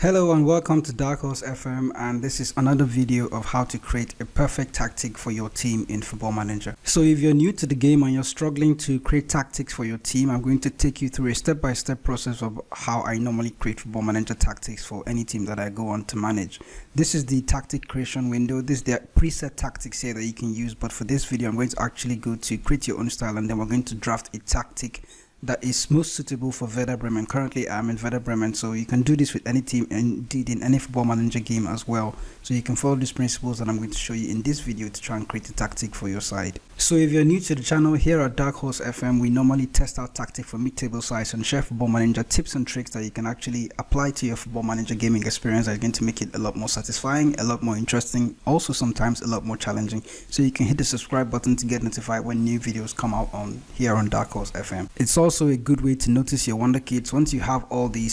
Hello and welcome to DarkHorse FM, and this is another video of how to create a perfect tactic for your team in Football Manager. So if you're new to the game and you're struggling to create tactics for your team, I'm going to take you through a step-by-step process of how I normally create Football Manager tactics for any team that I go on to manage. This is the tactic creation window. This is the preset tactics here that you can use, but for this video I'm going to actually go to create your own style, and then we're going to draft a tactic that is most suitable for Werder Bremen. Currently I'm in Werder Bremen, so you can do this with any team, indeed in any Football Manager game as well. So you can follow these principles that I'm going to show you in this video to try and create a tactic for your side. So if you're new to the channel, here at DarkHorse FM, we normally test out tactic for mid-table sides and share Football Manager tips and tricks that you can actually apply to your Football Manager gaming experience that are going to make it a lot more satisfying, a lot more interesting, also sometimes a lot more challenging. So you can hit the subscribe button to get notified when new videos come out here on DarkHorse FM. It's also a good way to notice your Wonderkids. Once you have all the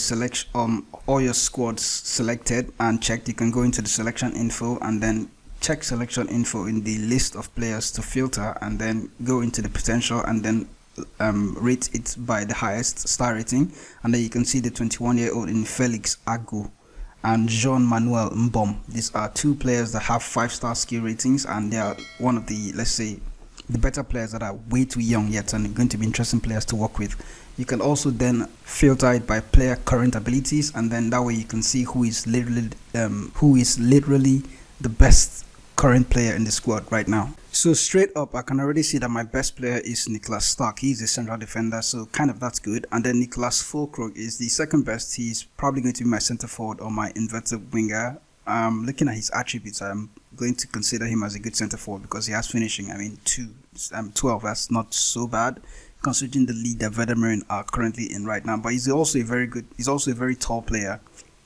all your squads selected and checked, you can go into the selection info and then check selection info in the list of players to filter, and then go into the potential and then rate it by the highest star rating, and then you can see the 21-year-old in Felix Agu and Jean-Manuel Mbom. These are two players that have 5-star skill ratings, and they are one of the, let's say, the better players that are way too young yet and going to be interesting players to work with. You can also then filter it by player current abilities, and then that way you can see who is literally the best current player in the squad right now. So straight up, I can already see that my best player is Niklas Stark. He's a central defender, so kind of that's good. And then Niklas Fulkrug is the second best. He's probably going to be my center forward or my inverted winger. Looking at his attributes, I'm going to consider him as a good center forward because he has finishing. 12. That's not so bad considering the league that Werder Bremen are currently in right now. But he's also a very tall player.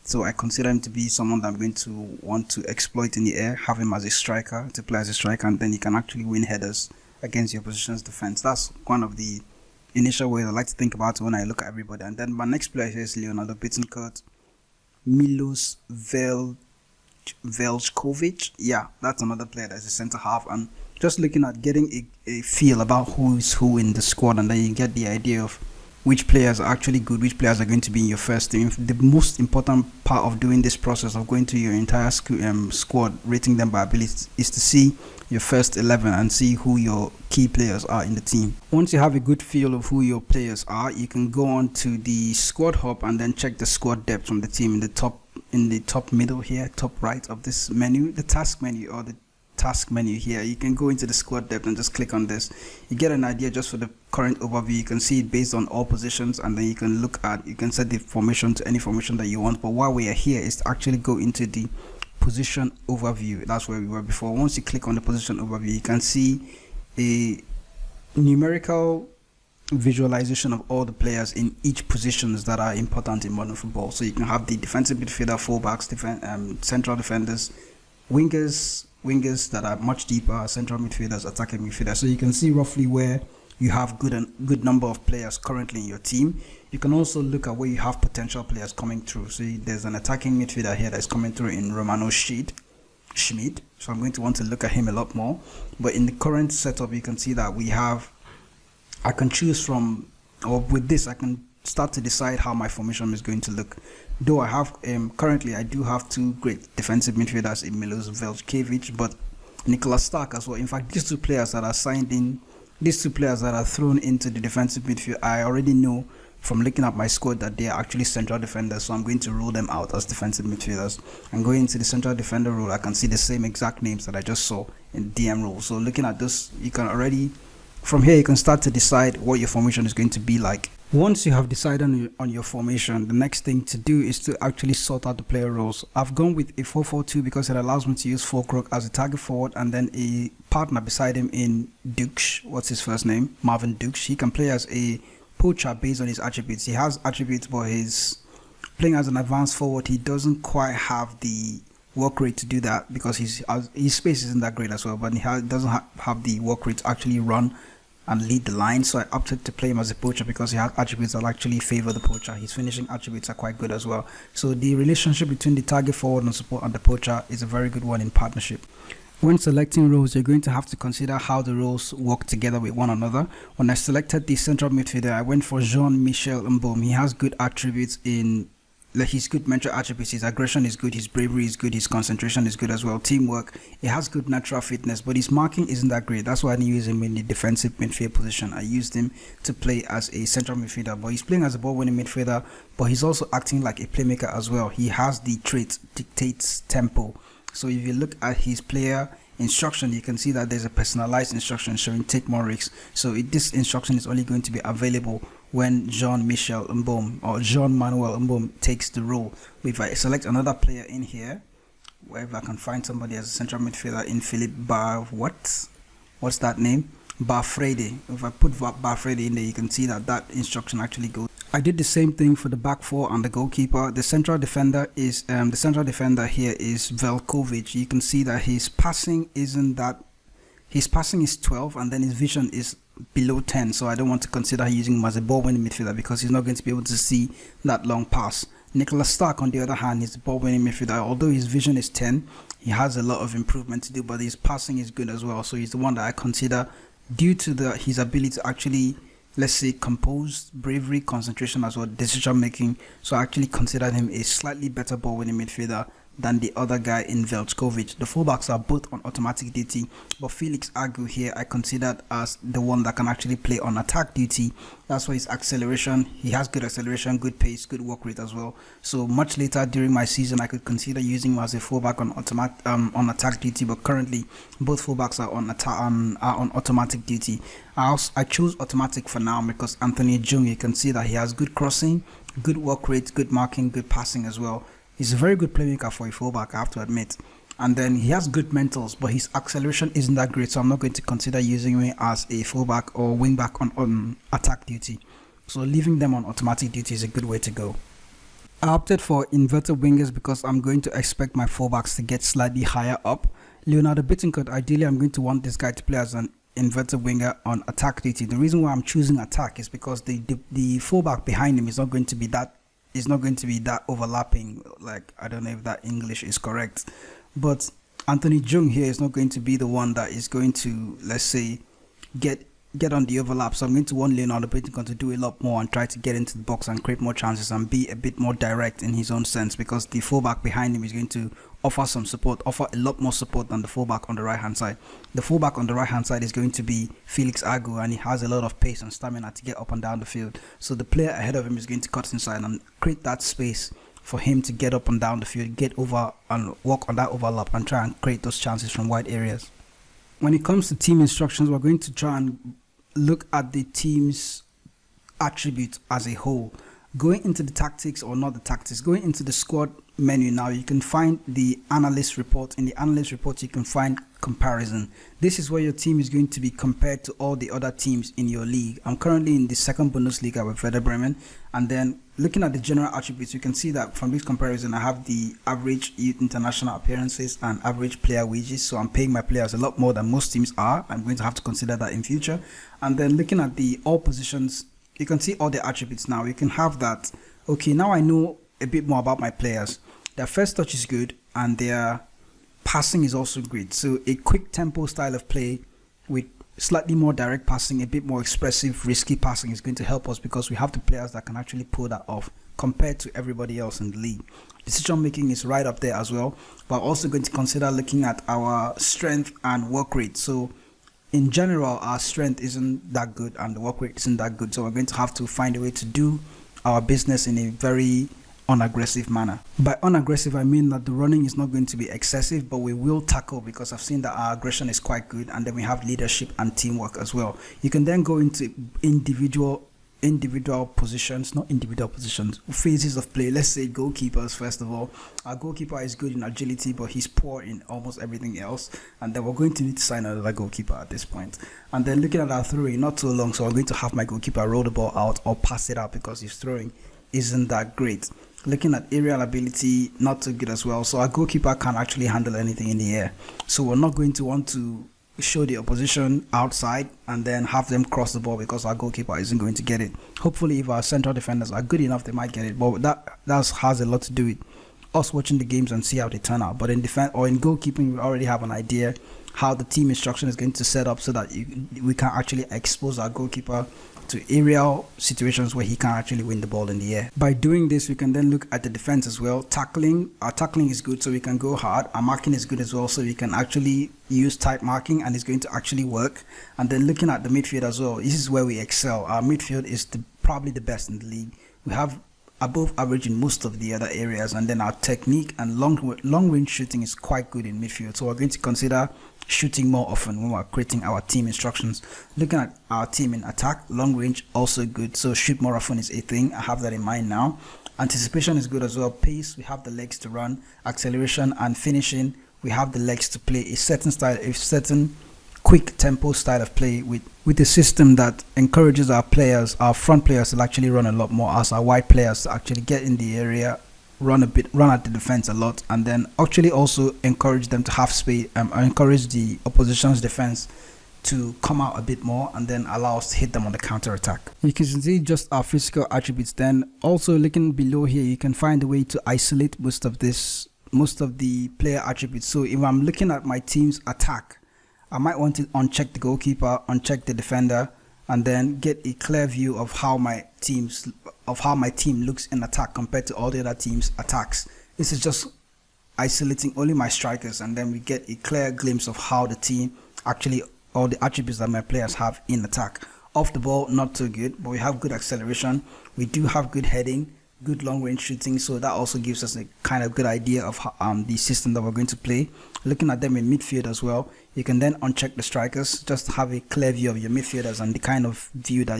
So I consider him to be someone that I'm going to want to exploit in the air, have him as a striker, to play as a striker, and then he can actually win headers against your opposition's defense. That's one of the initial ways I like to think about it when I look at everybody. And then my next player here is Leonardo Bittencourt, Milos Veljkovic. Yeah, that's another player that's a centre half, and just looking at getting a feel about who is who in the squad, and then you get the idea of which players are actually good, which players are going to be in your first team. The most important part of doing this process of going to your entire squad, rating them by ability, is to see your first 11 and see who your key players are in the team. Once you have a good feel of who your players are, you can go on to the squad hub and then check the squad depth from the team in the top middle here, top right of this menu, the task menu or the task menu here. You can go into the squad depth and just click on this. You get an idea just for the current overview. You can see it based on all positions, and then you can set the formation to any formation that you want. But while we are here is to actually go into the position overview. That's where we were before. Once you click on the position overview, you can see a numerical visualization of all the players in each positions that are important in modern football. So you can have the defensive midfielder, fullbacks, central defenders, wingers that are much deeper, central midfielders, attacking midfielders. So you can see roughly where you have good number of players currently in your team. You can also look at where you have potential players coming through. So there's an attacking midfielder here that's coming through in Romano Schmid. So I'm going to want to look at him a lot more. But in the current setup, you can see that I can choose from, or with this I can start to decide how my formation is going to look. Though I have currently I do have two great defensive midfielders in Milos Veljkovic, but Niklas Stark as well. In fact, these two players that are thrown into the defensive midfield, I already know from looking at my squad that they are actually central defenders, so I'm going to rule them out as defensive midfielders. And going into the central defender role, I can see the same exact names that I just saw in DM role. So looking at this, you can already, from here you can start to decide what your formation is going to be like. Once you have decided on your formation, the next thing to do is to actually sort out the player roles. I've gone with a 4-4-2 because it allows me to use Fulkrug as a target forward, and then a partner beside him in Dukes. What's his first name? Marvin Dukes. He can play as a poacher based on his attributes. He has attributes, but he's playing as an advanced forward. He doesn't quite have the work rate to do that because his space isn't that great as well, but he doesn't have the work rate to actually run and lead the line. So I opted to play him as a poacher because he has attributes that actually favor the poacher. His finishing attributes are quite good as well. So the relationship between the target forward and support and the poacher is a very good one in partnership. When selecting roles, you're going to have to consider how the roles work together with one another. When I selected the central midfielder, I went for Jean-Michel Mbom. He has good attributes in like his good mental attributes, his aggression is good, his bravery is good, his concentration is good as well, teamwork, he has good natural fitness, but his marking isn't that great. That's why I didn't use him in the defensive midfield position. I used him to play as a central midfielder, but he's playing as a ball-winning midfielder, but he's also acting like a playmaker as well. He has the traits, dictates tempo. So if you look at his player instruction, you can see that there's a personalized instruction showing take more risks. So this instruction is only going to be available when Jean-Michel Mbom or Jean-Manuel Mbom takes the role. If I select another player in here, wherever I can find somebody as a central midfielder in Philippe what's that name? Barfrede. If I put Barfrede in there, you can see that instruction actually goes. I did the same thing for the back four and the goalkeeper. The central defender here is Velkovic. You can see that his passing is 12 and then his vision is below 10, so I don't want to consider using him as a ball-winning midfielder because he's not going to be able to see that long pass. Nicholas Stark, on the other hand, is a ball-winning midfielder. Although his vision is 10, he has a lot of improvement to do, but his passing is good as well. So he's the one that I consider, due to his ability to actually, let's say, compose, bravery, concentration as well, decision making. So I actually consider him a slightly better ball-winning midfielder than the other guy in Velkovic. The fullbacks are both on automatic duty, but Felix Agu here I considered as the one that can actually play on attack duty. That's why his acceleration, he has good acceleration, good pace, good work rate as well. So much later during my season, I could consider using him as a fullback on attack duty, but currently both fullbacks are on automatic duty. I chose automatic for now because Anthony Jung, you can see that he has good crossing, good work rate, good marking, good passing as well. He's a very good playmaker for a fullback, I have to admit. And then he has good mentals, but his acceleration isn't that great, so I'm not going to consider using him as a fullback or wingback on attack duty. So leaving them on automatic duty is a good way to go. I opted for inverted wingers because I'm going to expect my fullbacks to get slightly higher up. Leonardo Bittencourt, ideally I'm going to want this guy to play as an inverted winger on attack duty. The reason why I'm choosing attack is because the fullback behind him is not going to be that overlapping. Like, I don't know if that English is correct, but Anthony Jung here is not going to be the one that is going to, let's say, get on the overlap. So I'm going to want Leonardo Bittencourt to do a lot more and try to get into the box and create more chances and be a bit more direct in his own sense, because the fullback behind him is going to offer a lot more support than the fullback on the right hand side. The fullback on the right hand side is going to be Felix Agu, and he has a lot of pace and stamina to get up and down the field. So the player ahead of him is going to cut inside and create that space for him to get up and down the field, get over and walk on that overlap and try and create those chances from wide areas. When it comes to team instructions, we're going to try and look at the team's attributes as a whole. Going into the tactics, or not the tactics, going into the squad menu now, you can find the analyst report. In the analyst report, you can find comparison. This is where your team is going to be compared to all the other teams in your league. I'm currently in the second Bundesliga with Werder Bremen, and then looking at the general attributes, you can see that from this comparison, I have the average youth international appearances and average player wages. So I'm paying my players a lot more than most teams are. I'm going to have to consider that in future. And then looking at the all positions, you can see all the attributes now. You can have that, okay, now I know a bit more about my players. Their first touch is good and their passing is also great. So a quick tempo style of play with slightly more direct passing, a bit more expressive, risky passing is going to help us because we have the players that can actually pull that off compared to everybody else in the league. Decision making is right up there as well, but also going to consider looking at our strength and work rate. So in general, our strength isn't that good and the work rate isn't that good. So we're going to have to find a way to do our business in a very unaggressive manner. By unaggressive, I mean that the running is not going to be excessive, but we will tackle because I've seen that our aggression is quite good, and then we have leadership and teamwork as well. You can then go into individual positions, not individual positions, phases of play. Let's say goalkeepers first of all. Our goalkeeper is good in agility, but he's poor in almost everything else, and then we're going to need to sign another goalkeeper at this point. And then looking at our throwing, not so long, so I'm going to have my goalkeeper roll the ball out or pass it out because his throwing isn't that great. Looking at aerial ability, not so good as well, so our goalkeeper can't actually handle anything in the air. So we're not going to want to show the opposition outside and then have them cross the ball because our goalkeeper isn't going to get it. Hopefully if our central defenders are good enough, they might get it, but that has a lot to do with us watching the games and see how they turn out. But in defense or in goalkeeping, we already have an idea how the team instruction is going to set up so that we can actually expose our goalkeeper to aerial situations where he can actually win the ball in the air. By doing this, we can then look at the defense as well. Tackling, our tackling is good, so we can go hard. Our marking is good as well, so we can actually use tight marking, and it's going to actually work. And then looking at the midfield as well, this is where we excel. Our midfield is probably the best in the league. We have above average in most of the other areas, and then our technique and long range shooting is quite good in midfield. So we're going to consider shooting more often when we're creating our team instructions. Looking at our team in attack, long range also good, so shoot more often is a thing. I have that in mind now. Anticipation is good as well. Pace, we have the legs to run. Acceleration and finishing, we have the legs to play a certain style, a certain quick tempo style of play with a system that encourages our players, our front players, to actually run a lot more, as our wide players to actually get in the area, run at the defense a lot, and then actually also encourage them to have space, encourage the opposition's defense to come out a bit more, and then allow us to hit them on the counter attack. You can see just our physical attributes. Then also looking below here, you can find a way to isolate most of the player attributes. So if I'm looking at my team's attack, I might want to uncheck the goalkeeper, uncheck the defender, and then get a clear view of how my team looks in attack compared to all the other teams' attacks. This is just isolating only my strikers, and then we get a clear glimpse of how the team actually, all the attributes that my players have in attack. Off the ball, not so good, but we have good acceleration. We do have good heading, good long range shooting, so that also gives us a kind of good idea of the system that we're going to play. Looking at them in midfield as well, you can then uncheck the strikers, just have a clear view of your midfielders and the kind of view that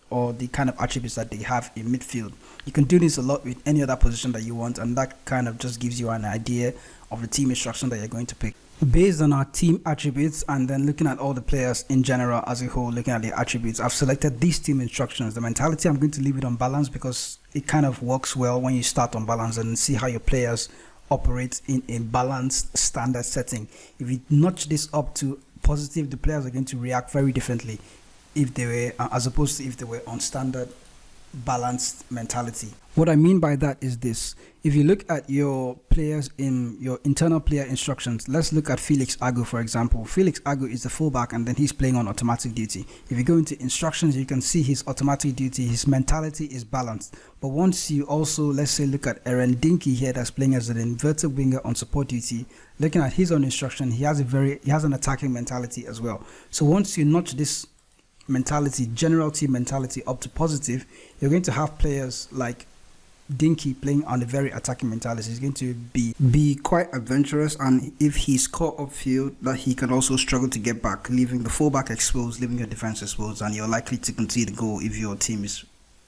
or the kind of attributes that they have in midfield. You can do this a lot with any other position that you want, and that kind of just gives you an idea of the team instruction that you're going to pick. Based on our team attributes, and then looking at all the players in general as a whole, looking at the attributes, I've selected these team instructions. The mentality, I'm going to leave it on balance because it kind of works well when you start on balance and see how your players operate in a balanced standard setting. If you notch this up to positive, the players are going to react very differently if they were as opposed to if they were on standard balanced mentality. What I mean by that is this: if you look at your players in your internal player instructions, let's look at Felix Agu, for example. Felix Agu is the fullback, and then he's playing on automatic duty. If you go into instructions, you can see his automatic duty, his mentality is balanced. But once you also, let's say, look at Aaron Dinky here, that's playing as an inverted winger on support duty, looking at his own instruction, he has an attacking mentality as well. So once you notch this mentality, general team mentality, up to positive, you're going to have players like Dinky playing on a very attacking mentality. He's going to be quite adventurous, and if he's caught upfield, that he can also struggle to get back, leaving the fullback exposed, leaving your defense exposed, and you're likely to concede a goal if your team is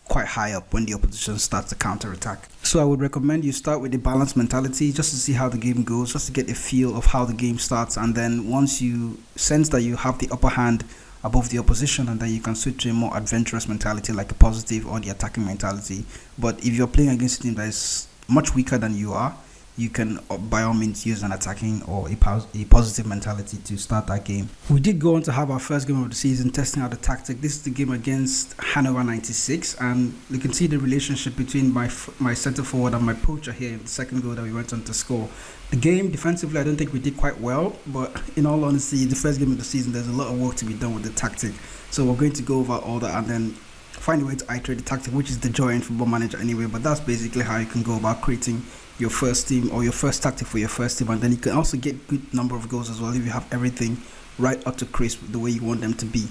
quite high up when the opposition starts to counter attack. So I would recommend you start with a balanced mentality just to see how the game goes, just to get a feel of how the game starts, and then once you sense that you have the upper hand above the opposition, and then you can switch to a more adventurous mentality like a positive or the attacking mentality. But if you're playing against a team that is much weaker than you are, you can by all means use an attacking or a positive mentality to start that game. We did go on to have our first game of the season, testing out the tactic. This is the game against Hannover 96, and you can see the relationship between my centre forward and my poacher here in the second goal that we went on to score. The game defensively, I don't think we did quite well, but in all honesty, the first game of the season, there's a lot of work to be done with the tactic. So we're going to go over all that and then find a way to iterate the tactic, which is the joy in Football Manager anyway. But that's basically how you can go about creating your first team or your first tactic for your first team, and then you can also get good number of goals as well if you have everything right up to crisp the way you want them to be.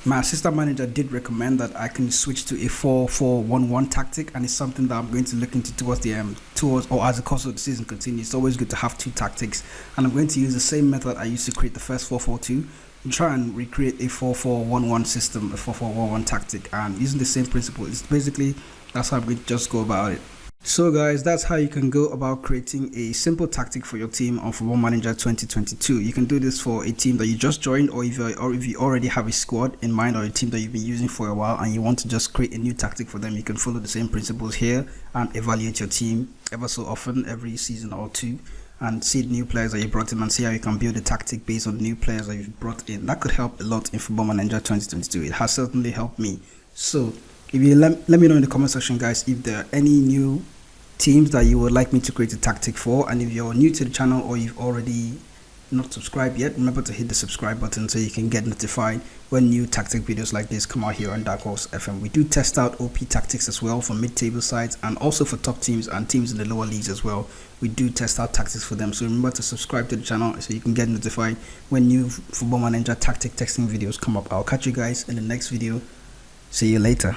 My assistant manager did recommend that I can switch to a 4-4-1-1 tactic, and it's something that I'm going to look into towards or as the course of the season continues. It's always good to have two tactics, and I'm going to use the same method I used to create the first 4-4-2 and try and recreate a 4-4-1-1 system, a 4-4-1-1 tactic, and using the same principle. It's basically, that's how I'm going to just go about it. So guys, that's how you can go about creating a simple tactic for your team on Football Manager 2022. You can do this for a team that you just joined, or if you already have a squad in mind or a team that you've been using for a while and you want to just create a new tactic for them. You can follow the same principles here and evaluate your team ever so often, every season or two, and see the new players that you brought in and see how you can build a tactic based on the new players that you've brought in. That could help a lot in Football Manager 2022. It has certainly helped me. So if you let me know in the comment section, guys, if there are any new teams that you would like me to create a tactic for, and if you're new to the channel or you've already not subscribed yet, remember to hit the subscribe button so you can get notified when new tactic videos like this come out here on DarkHorse FM. We do test out OP tactics as well for mid-table sides and also for top teams and teams in the lower leagues as well. We do test out tactics for them, so remember to subscribe to the channel so you can get notified when new Football Manager tactic testing videos come up. I'll catch you guys in the next video. See you later.